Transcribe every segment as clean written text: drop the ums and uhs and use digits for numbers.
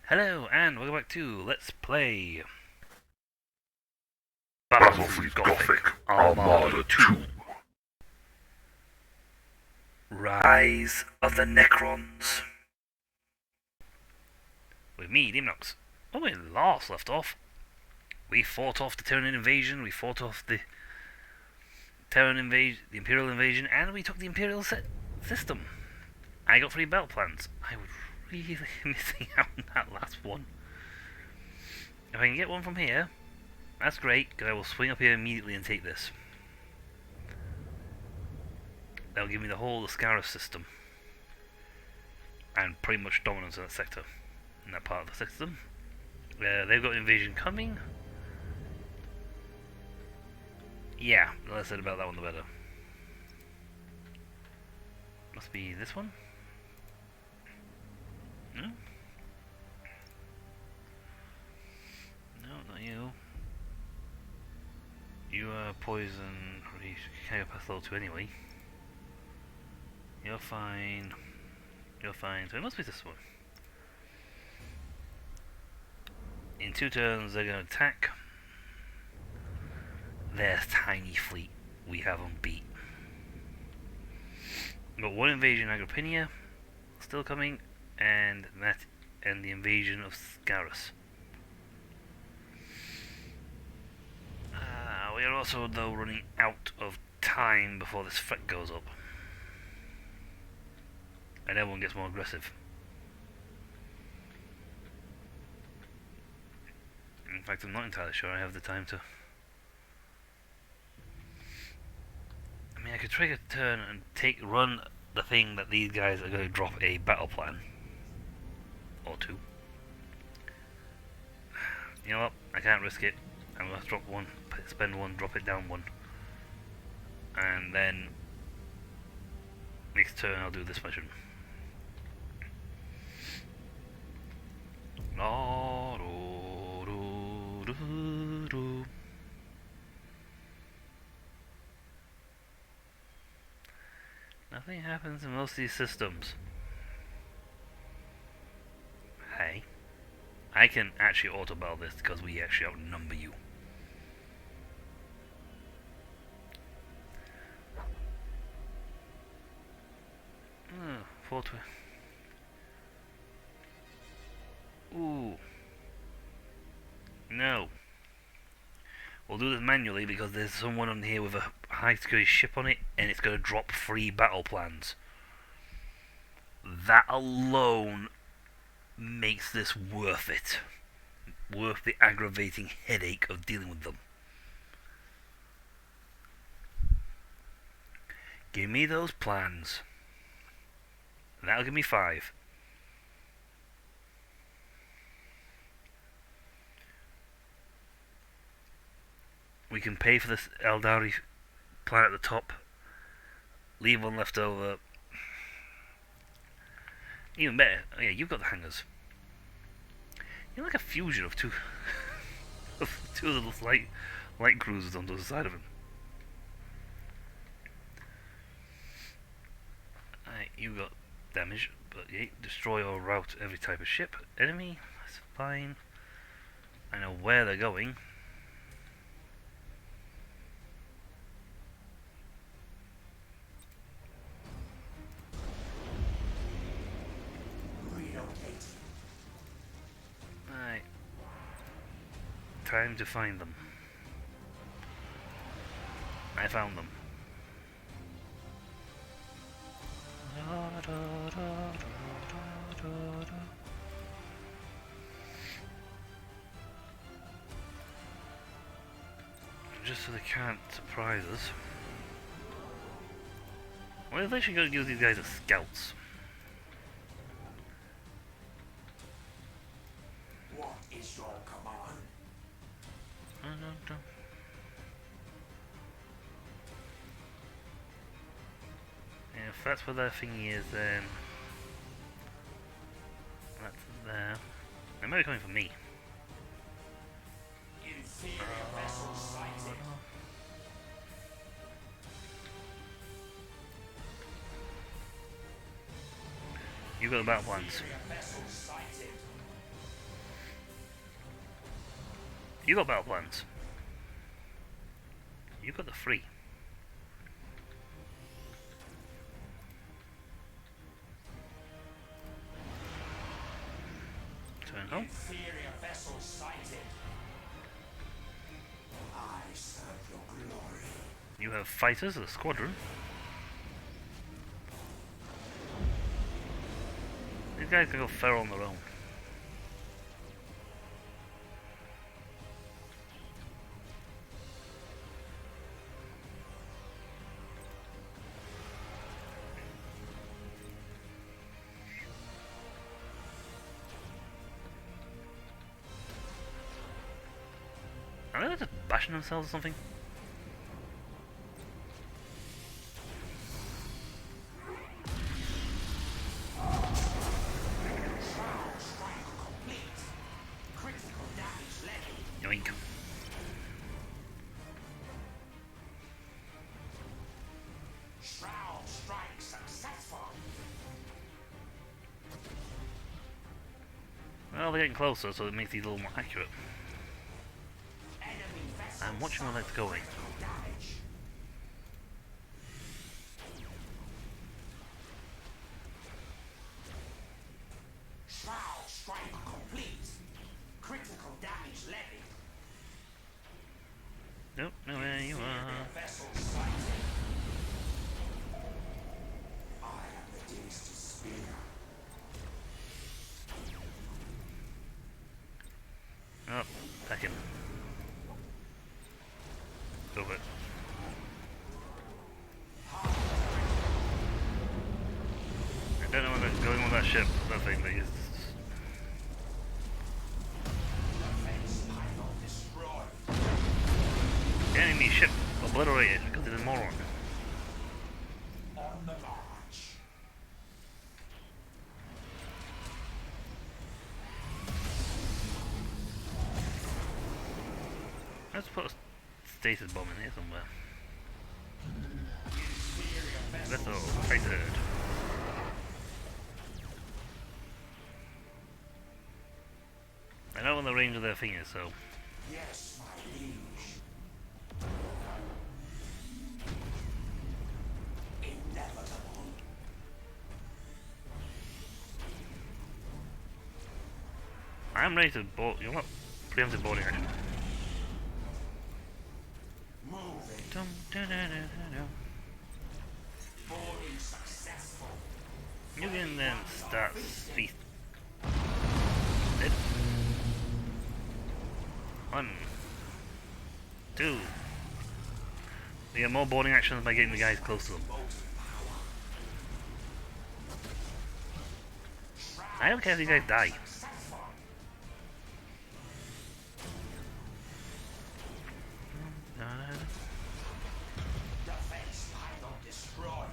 Hello, and welcome back to Let's Play Battlefleet Gothic, Armada 2. Rise of the Necrons. With me, Deamonx. When we last left off, we fought off the Terran invasion, we fought off the the Imperial invasion, and we took the Imperial system. I got 3 battle plans. I was really missing out on that last one. If I can get one from here, that's great, because I will swing up here immediately and take this. That'll give me the whole Scarus system. And pretty much dominance in that sector. In that part of the system. They've got an invasion coming. Yeah, the less said about that one the better. Must be this one? No? No, not you. You are poison. You can't go past level 2 anyway. You're fine. You're fine. So it must be this one. In 2 turns, they're going to attack. Their tiny fleet. We have them beat. Got 1 invasion Agrippina still coming, and the invasion of Scarus. We are also though running out of time before this threat goes up, and everyone gets more aggressive. In fact, I'm not entirely sure I have the time to. I mean, I could take a turn and run the thing that these guys are going to drop a battle plan. Or 2. You know what? I can't risk it. I'm going to drop 1, spend 1, drop it down 1. And then next turn I'll do this mission. Nothing happens in most of these systems. Hey, I can actually auto-battle this because we actually outnumber you. Oh, 4-2. Ooh. No. We'll do this manually because there's someone on here with a high security ship on it and it's going to drop 3 battle plans. That alone makes this worth it. Worth the aggravating headache of dealing with them. Give me those plans. That'll give me 5. We can pay for this Eldari plan at the top. Leave 1 left over. Even better. Oh yeah, you've got the hangars. You're like a fusion of 2 of 2 little light cruisers on the other side of him. Alright, you got damage, but yeah, destroy or rout every type of ship. Enemy, that's fine. I know where they're going. Alright. Time to find them. I found them. Just so they can't surprise us. Well, if they should go use these guys as scouts. What is your command? Yeah, if that's where their thingy is, then that's there. They might be coming for me. You got the battle plans. You got battle plans. You got the free. Turn home. Inferior vessel sighted. I serve your glory. You have fighters, a squadron. These guys can go feral on their own. Are they just bashing themselves or something? Yoink. Shroud strike successful. Well, they're getting closer, so it makes these a little more accurate. Enemy vessel I'm watching where that's going. damage. Shroud strike complete. Critical damage levied. Nope, no, where you are. Vessel sighted. I am the dynasty spear. Oh, back in. Over it. I don't know where that's going with that ship, that thing, but it's... Defense pylon destroyed. Enemy ship obliterated because it's a moron. On the march. Let's put a stasis bomb in here somewhere. Vessel, fighter. I know when the range of their thing is, so... Yes, my liege. Inevitable. I'm ready to board... You know what? Preemptive boarding action. Moving. Dum, da, da, da, da, da. Boarding successful. You can then start feast. Dead. 1, 2. We get more boarding actions by getting the guys close to them. I don't care if you guys die. Defense pylon destroyed.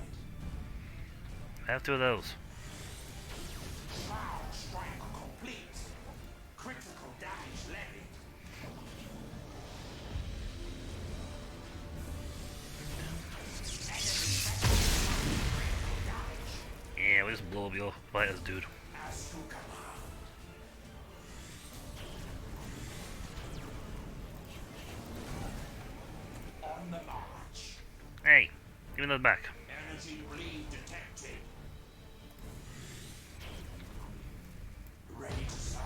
I have 2 of those. Shroud strike complete. Critical damage levied. Yeah, we'll just blow up your fighters, dude. As you command. On the march. Hey, give me those back. Energy bleed detected. Ready to serve.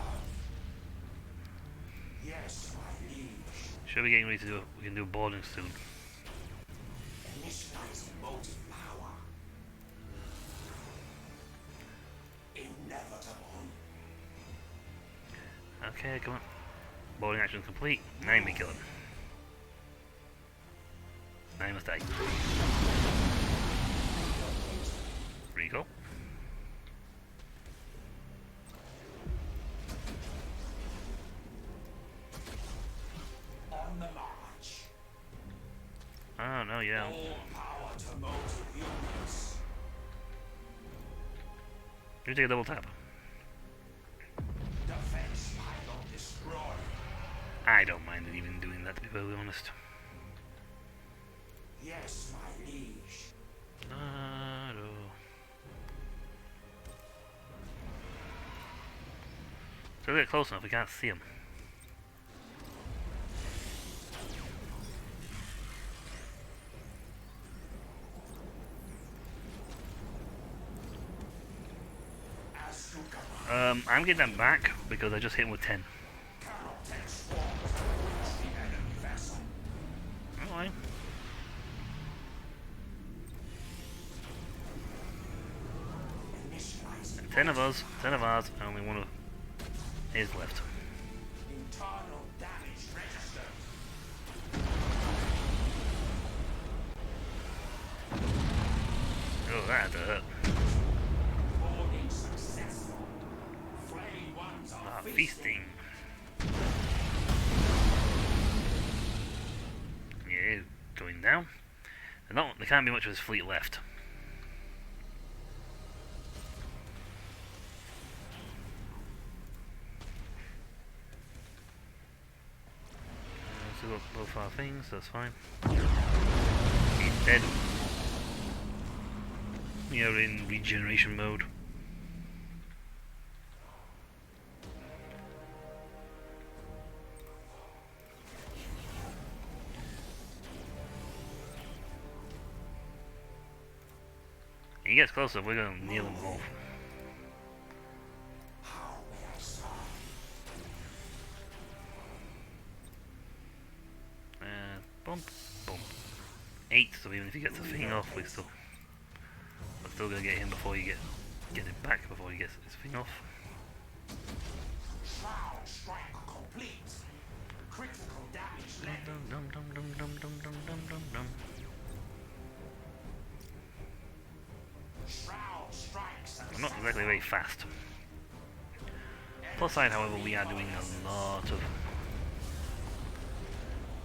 Yes, my liege. Should be getting ready to do it. We can do boarding soon. Initializing motive power. Inevitable. Okay, come on. Boarding action complete. Now you may kill him. Now you must die. Recall. On the march. Oh, no, yeah. All power to motive units. You take a double tap. Defense pylon destroyed. I don't mind it even doing that, to be very honest. Yes, my liege. No. So we get close enough, we can't see him. I'm getting them back because I just hit him with 10. Alright. 10 of us, 10 of ours, only one of his left. Internal damage registered. Oh, that had to hurt. Boarding successful. Flame ones are Feasting. Yeah, going down. There can't be much of his fleet left. So we've got both our things, that's fine. He's dead. We are in regeneration mode. He gets closer, we're going to kneel him off. How may I serve? Bump, bump. 8, so even if he gets the thing off, we're still gonna get him before you get him back before he gets his thing off. Shroud strike complete. Critical damage led. Dum dum dum dum dum dum dum dum dum. Shroud strikes. I'm not exactly very fast. Plus side, however, we are doing a lot of.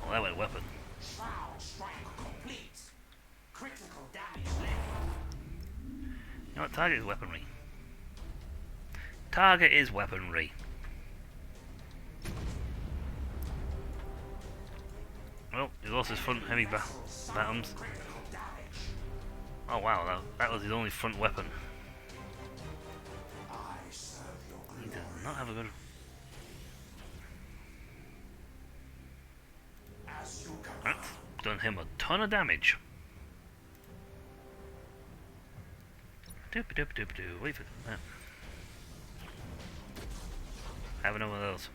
Well, that went weapon. Shroud strike complete. Critical damage led. You know what? Target is weaponry. Target is weaponry. Well, he lost his front heavy bottoms. Critical damage. Oh wow, that was his only front weapon. I serve your He glory. does not have a good. As you command. That's done him a ton of damage. Doop doop doop doop. Wait for that. Have another one of those.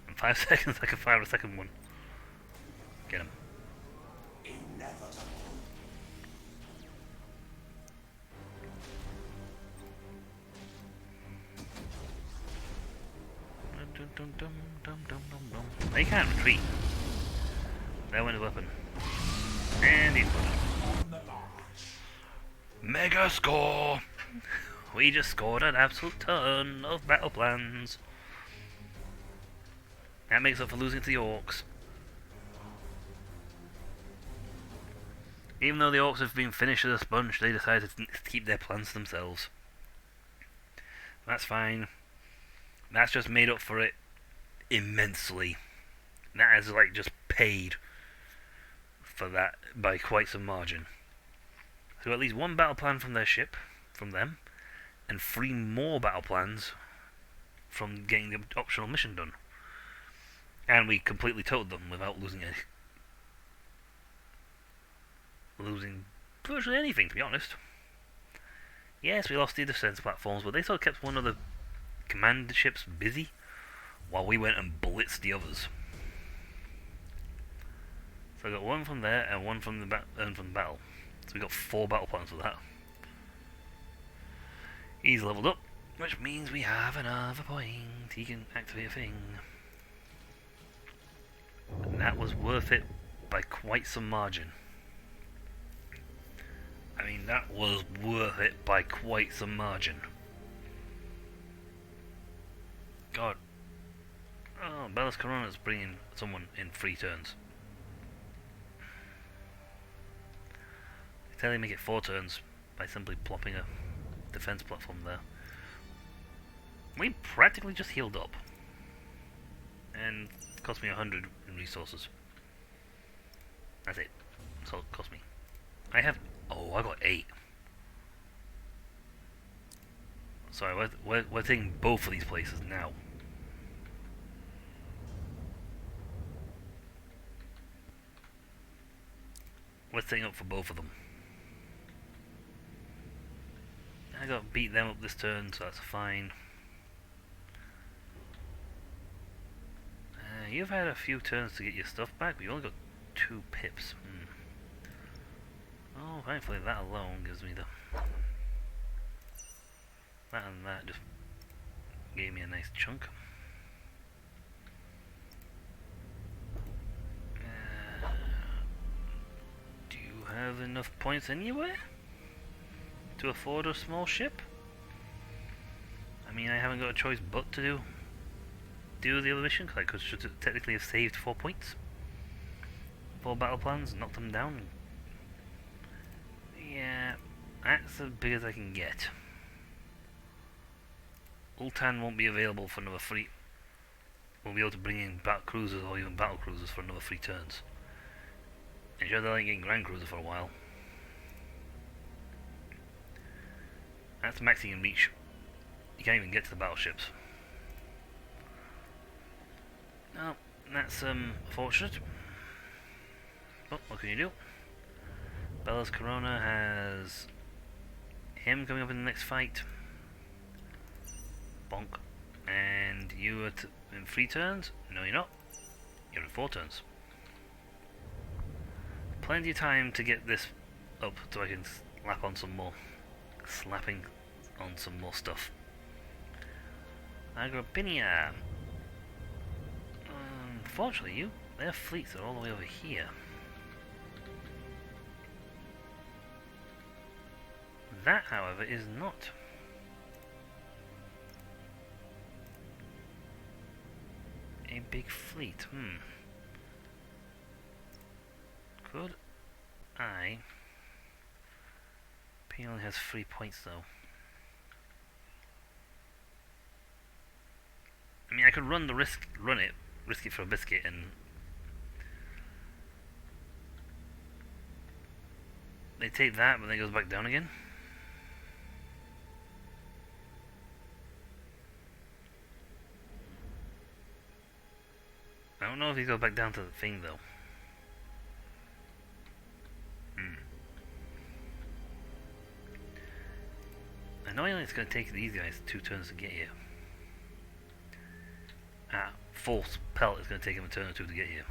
In 5 seconds, I can fire a second one. Get him. Inevitable. Dum, dum, dum, dum, dum, dum, dum. They can't retreat. That went a weapon. And he's put it. On the march. Mega score! We just scored an absolute ton of battle plans. That makes up for losing to the orcs. Even though the orcs have been finished as a sponge, they decided to keep their plans to themselves. That's fine. That's just made up for it immensely. That has like just paid for that by quite some margin. So at least one battle plan from their ship, from them, and 3 more battle plans from getting the optional mission done. And we completely totaled them without losing virtually anything, to be honest. Yes, we lost the defense platforms, but they still kept one of the command ships busy while we went and blitzed the others. So I got one from there and one from the battle. So we got 4 battle plans for that. He's leveled up, which means we have another point. He can activate a thing. And that was worth it by quite some margin. I mean, that was worth it by quite some margin. God. Oh, Bellas Corona's bringing someone in 3 turns. They tell him to make it 4 turns by simply plopping a defense platform there. We practically just healed up. And it cost me 100 in resources. That's it. That's all it cost me. I got 8. Sorry, we're taking both of these places now. We're setting up for both of them. I got to beat them up this turn, so that's fine. you've had a few turns to get your stuff back, but you only got 2 pips. Oh, thankfully that alone gives me the... That and that just gave me a nice chunk. Do you have enough points anywhere to afford a small ship? I mean, I haven't got a choice but to do the other mission, because I could should technically have saved 4 points. 4 battle plans, knocked them down. Yeah, that's as big as I can get. Ultan won't be available for another 3. Won't be able to bring in battle cruisers or even battle cruisers for another 3 turns. And sure, they're like getting Grand Cruiser for a while. That's maxing in reach. You can't even get to the battleships. No, that's unfortunate. But what can you do? Bella's Corona has him coming up in the next fight. Bonk. And you are in 3 turns? No, you're not. You're in 4 turns. Plenty of time to get this up so I can slap on some more. Slapping on some more stuff. Agrippina. Unfortunately, their fleets are all the way over here. That, however, is not. A big fleet. Could I... P only has 3 points though. I mean, I could run it for a biscuit, and they take that, but then it goes back down again. I don't know if he goes back down to the thing though. Annoyingly, it's going to take these guys 2 turns to get here. False pelt is going to take him a turn or 2 to get here.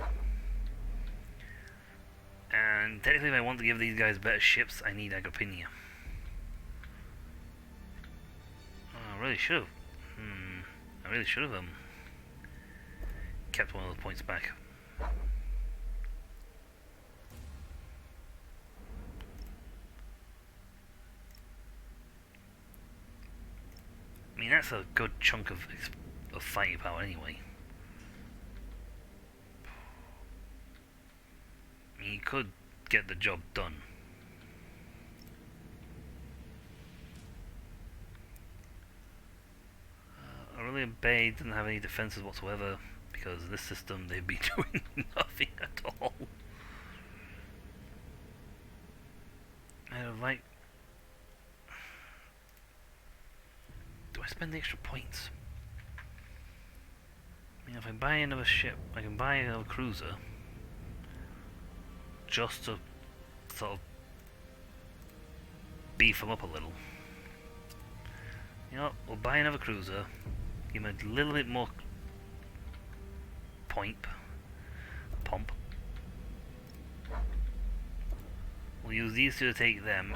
And technically, if I want to give these guys better ships, I need Agrippina. Oh, I really should have. I really should have kept one of those points back. I mean, that's a good chunk of fighting power anyway. I mean, you could get the job done. Aurelia Bay doesn't have any defenses whatsoever, because this system they'd be doing nothing at all. I don't like... Do I spend the extra points? I mean, if I buy another ship, I can buy another cruiser just to sort of beef them up a little. You know what, we'll buy another cruiser, give them a little bit more pomp. We'll use these two to take them.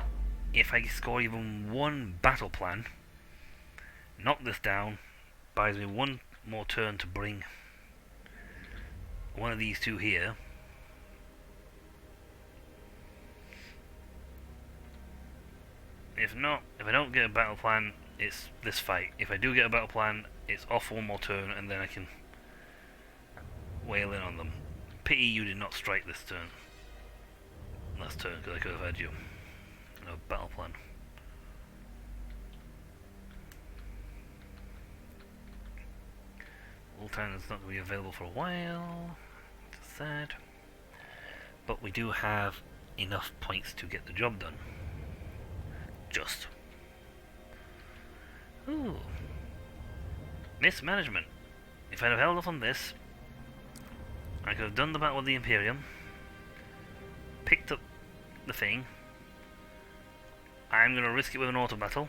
If I score even 1 battle plan, knock this down, buys me 1 more turn to bring one of these 2 here. If not, if I don't get a battle plan, it's this fight. If I do get a battle plan, it's off 1 more turn, and then I can wail in on them. Pity you did not strike this turn. Last turn, because I could have had you. No battle plan. Ultan is not going to be available for a while. It's sad. But we do have enough points to get the job done. Just. Ooh. Mismanagement. If I'd have held off on this, I could have done the battle with the Imperium, picked up the thing. I'm going to risk it with an auto battle.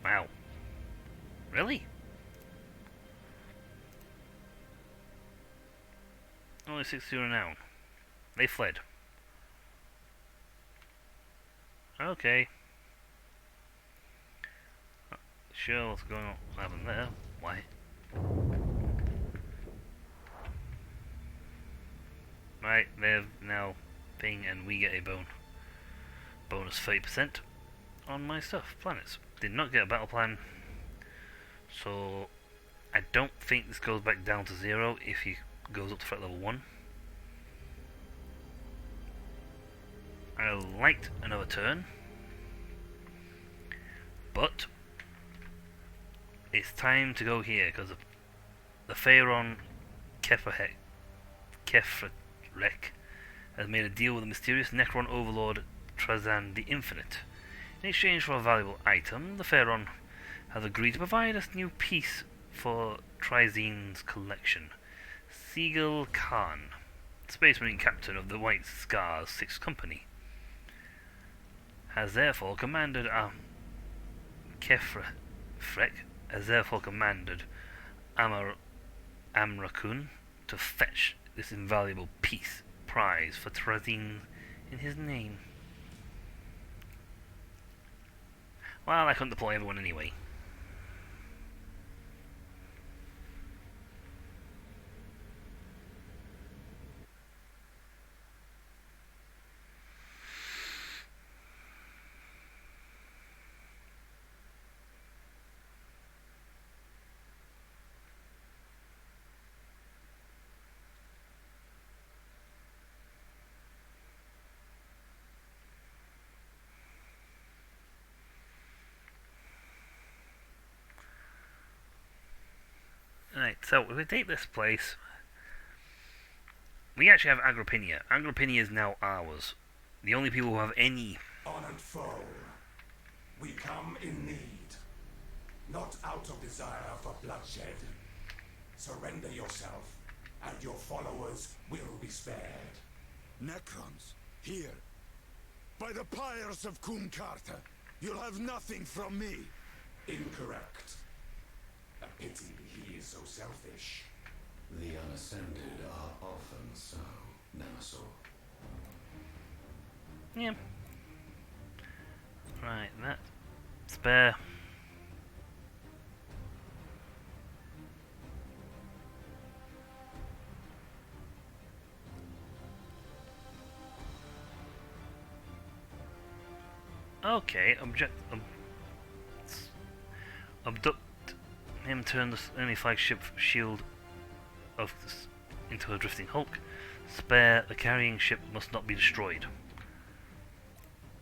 Wow. Really? only 6-0 now. They fled. Okay. Sure, what's going on? What happened there? Why? Right, they're now thing, and we get a bonus 30% on my stuff. Planets. Did not get a battle plan, so I don't think this goes back down to 0 if he goes up to threat level 1. I liked another turn, but it's time to go here because the Pharaon Kefrek has made a deal with the mysterious Necron overlord Trazan the Infinite. In exchange for a valuable item, the Pharaon has agreed to provide us new piece for Trizene's collection. Siegel Khan, Space Marine Captain of the White Scars 6th Company, has therefore commanded Amrakun to fetch this invaluable piece prize for Trazene in his name. Well, I couldn't deploy everyone anyway. Right, so if we take this place, we actually have Agrippina. Agrippina is now ours. The only people who have any... Honored foe, we come in need, not out of desire for bloodshed. Surrender yourself, and your followers will be spared. Necrons, here. By the pyres of Kumkarta, you'll have nothing from me. Incorrect. A pity he is so selfish. The unascended are often so, Nemesis. Yeah. Right, that. Spare. Okay, abduct him, turn the enemy flagship shield into a drifting hulk. Spare, the carrying ship must not be destroyed.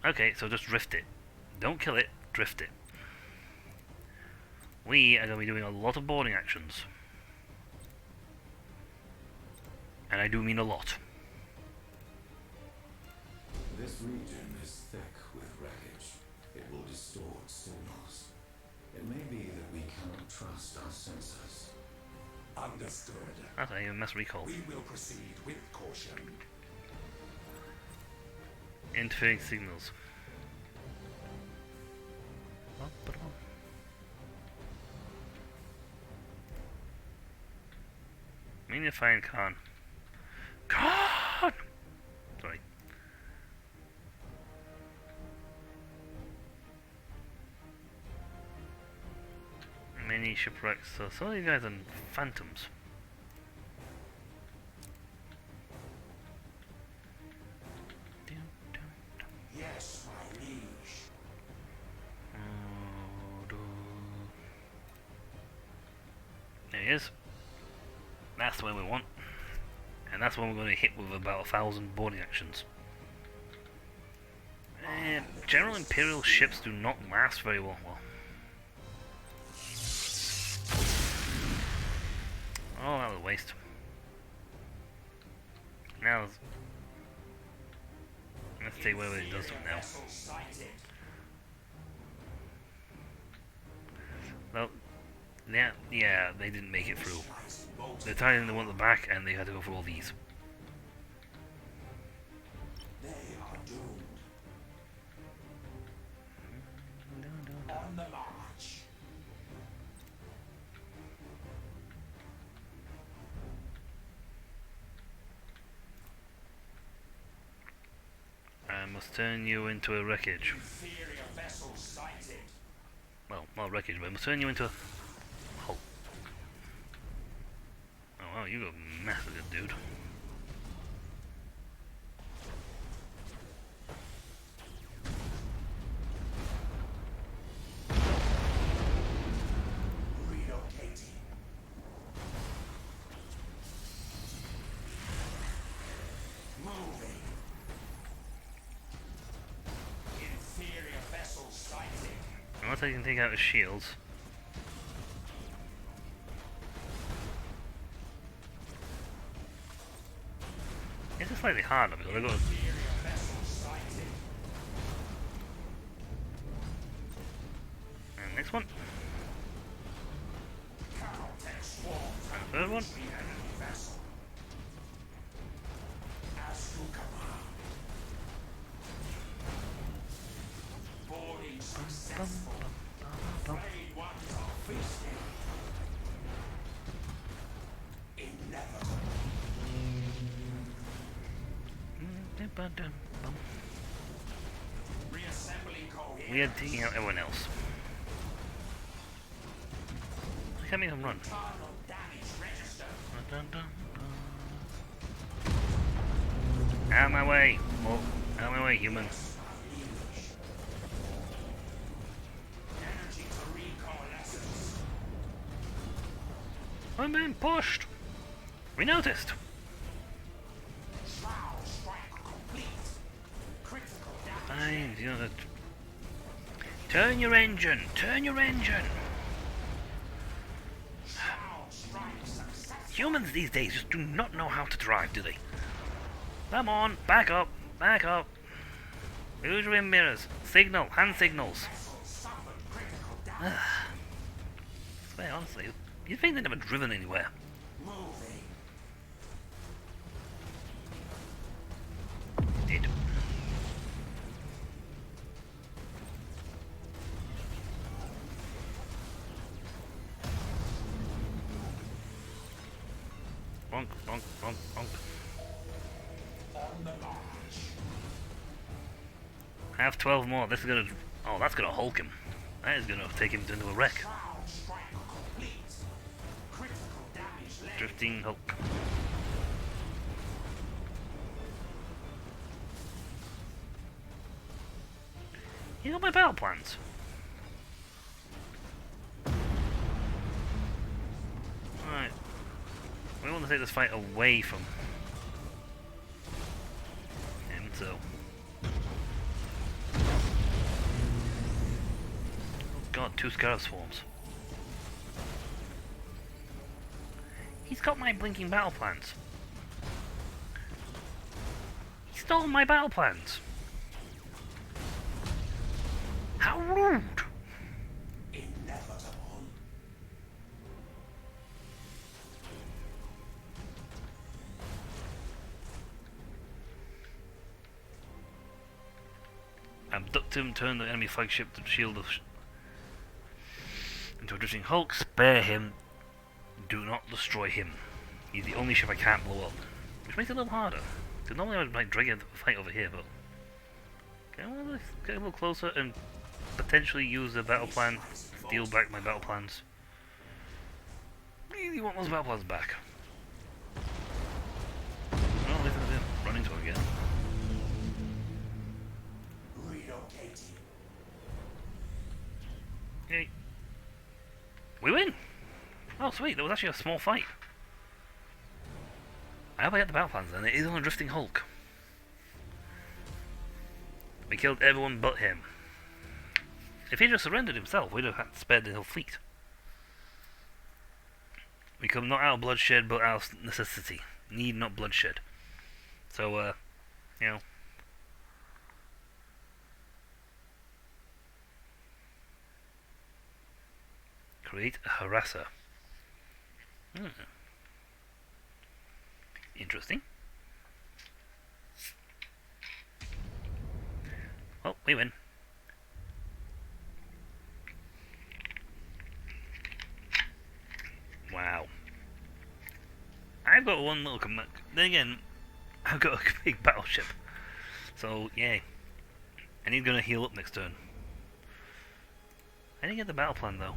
Okay, so just drift it. Don't kill it, drift it. We are going to be doing a lot of boarding actions. And I do mean a lot. This region is thick with wreckage. It will distort signals. It may be that we cannot trust our sensors. Understood. That's not even mass recall. We will proceed with caution. Interfering signals. Mean to find Khan. Khan! Sorry. Many shipwrecks, so some of you guys are phantoms. Yes, my liege. There he is. That's the one we want. And that's when we're going to hit with about 1,000 boarding actions. General Imperial ships do not last very well. Oh, that was a waste. Now, let's take whatever it does to it now. Well, yeah, they didn't make it through. They're tying the one at the back, and they had to go through all these. They are doomed. On the march. must turn you into a wreckage. Inferior vessel sighted. Well, not wreckage, but I must turn you into a Hulk. Oh wow, you got massive, dude. Relocating. Moving. Inferior vessel sighted. Unless I can take out his shields. This is slightly harder because I got. Inferior vessel sighted. And next one. Caltech swarms And third one. the enemy vessel. As you command. Boarding successful. Flayed ones are feasting. Inevitable. Reassembling coherence. We are taking out everyone else. I can't make them run. Internal damage register. Out of my way! Oh, out of my way, humans. Energy to recoalescence. I'm being pushed! We noticed! Shroud strike complete. Critical damage. Fine, you know that. Turn your engine! Turn your engine! Shroud strike successful. Humans these days just do not know how to drive, do they? Come on, back up, back up. Use your mirrors. Signal, hand signals. Vessel suffered critical damage. Swear, honestly, you'd think they'd never driven anywhere. Moving. Did. Bonk, bonk, bonk, bonk. On the march. I have 12 more. This is gonna. Oh, that's gonna Hulk him. That is gonna take him into a wreck. Shroud strike complete. Critical damage led. Drifting Hulk. You got my battle plans. Right. We want to take this fight away from him, so. Oh god, 2 Scarab Swarms. He's got my blinking battle plans. He stole my battle plans. How rude! Inevitable. Abduct him, turn the enemy flagship to shield into a drifting Hulk, spare him, do not destroy him. He's the only ship I can't blow up. Which makes it a little harder. Because normally I would like drag a fight over here, but okay, well, let's get a little closer and potentially use the battle plan, steal back my battle plans. Really want those battle plans back. Well, at least I didn't run into him again. Relocating. Yay. We win! Oh sweet, there was actually a small fight. I hope I get the battle plans then. It is on a drifting Hulk. We killed everyone but him. If he just surrendered himself, we'd have had spared the whole fleet. We come not out of bloodshed, but out of necessity. Need not bloodshed. So, you know. Create a harasser. Interesting. Well, we win. Wow. I've got one little command. Then again, I've got a big battleship. So, yay. And he's gonna heal up next turn. I didn't get the battle plan though.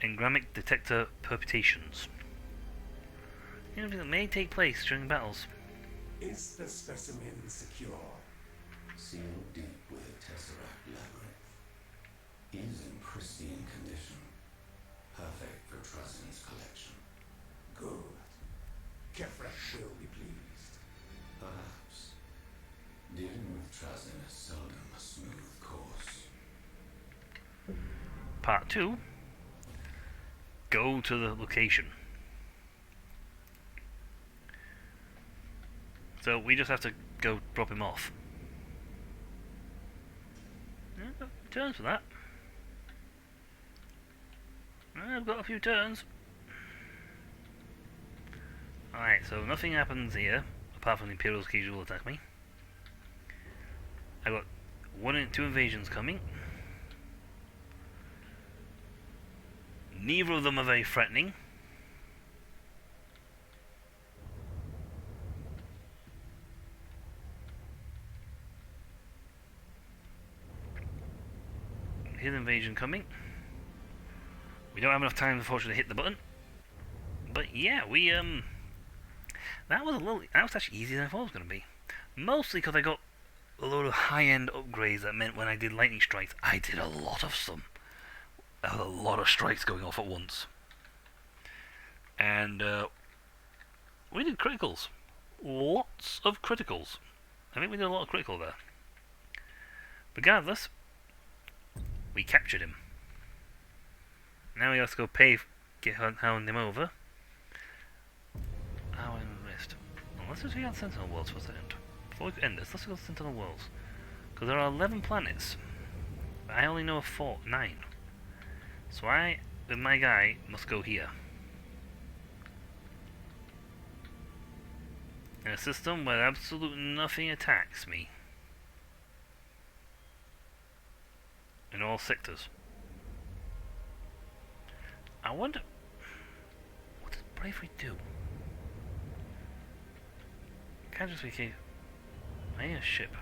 Engramic detector permutations. Anything that may take place during battles. Is the specimen secure? Sealed deep with a tesseract labyrinth. Is in pristine condition. Perfect for Trazin's collection. Good. Kefrek will be pleased. Perhaps. Dealing with Trazin is seldom a smooth course. Part 2. Go to the location. So we just have to go drop him off. Yeah, I've got turns for that. I've got a few turns. Alright, so nothing happens here, apart from the Imperial's Cage will attack me. I've got 2 invasions coming. Neither of them are very threatening. Here's an invasion coming. We don't have enough time, unfortunately, to hit the button. But yeah, that was actually easier than I thought it was going to be. Mostly because I got a load of high-end upgrades that meant when I did lightning strikes, I did a lot of them. I had a lot of strikes going off at once. And we did criticals. Lots of criticals. I think we did a lot of critical there. Regardless, we captured him. Now we have to go hound him over. How I missed. Well, let's just see how Sentinel Worlds for a second. Before we end this, let's go to Sentinel Worlds. Because there are 11 planets. But I only know of 9. So I, with my guy, must go here. In a system where absolutely nothing attacks me. In all sectors. I wonder, what does bravery do? Can't just be I need a ship.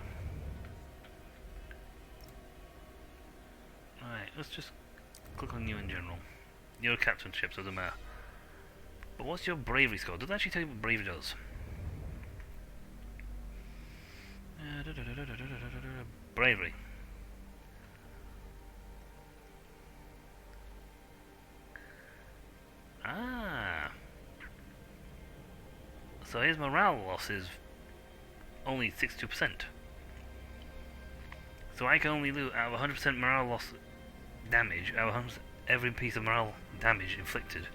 Alright, let's just click on you in general. You're a captain ship, so it doesn't matter. But what's your bravery score? Doesn't actually tell you what bravery does. Bravery. Ah. So his morale loss is only 62%. So I can only lose out of 100% morale loss damage, out of every piece of morale damage inflicted,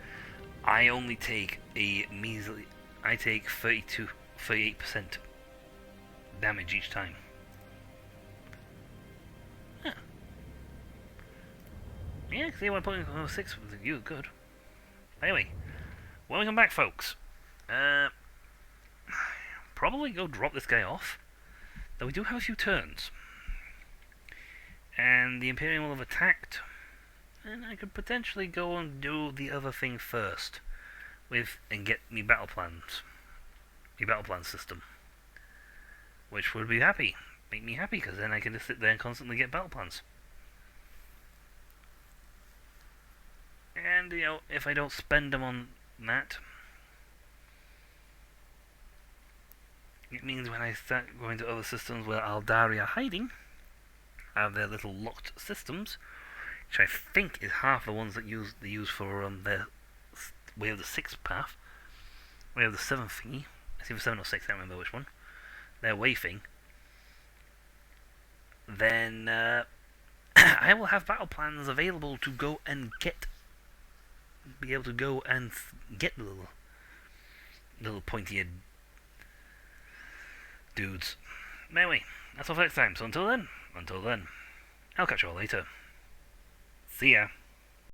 I only take a measly, I take 38% damage each time. Huh. Yeah, see why putting 6 with you good. Anyway, when we come back, folks, probably go drop this guy off, though we do have a few turns. And the Imperium will have attacked, and I could potentially go and do the other thing first, and get me battle plans, my battle plan system, which would make me happy, because then I can just sit there and constantly get battle plans. And, if I don't spend them on that, it means when I start going to other systems where Aldari are hiding, have their little locked systems, which I think is half the ones that they use for their Way of the 6th path, Way of the 7th thingy, it's either 7 or 6, I can't remember which one, their way thing, then I will have battle plans available to go and be able to go and get little pointy dudes. Anyway, that's all for next time. So until then, I'll catch you all later. See ya.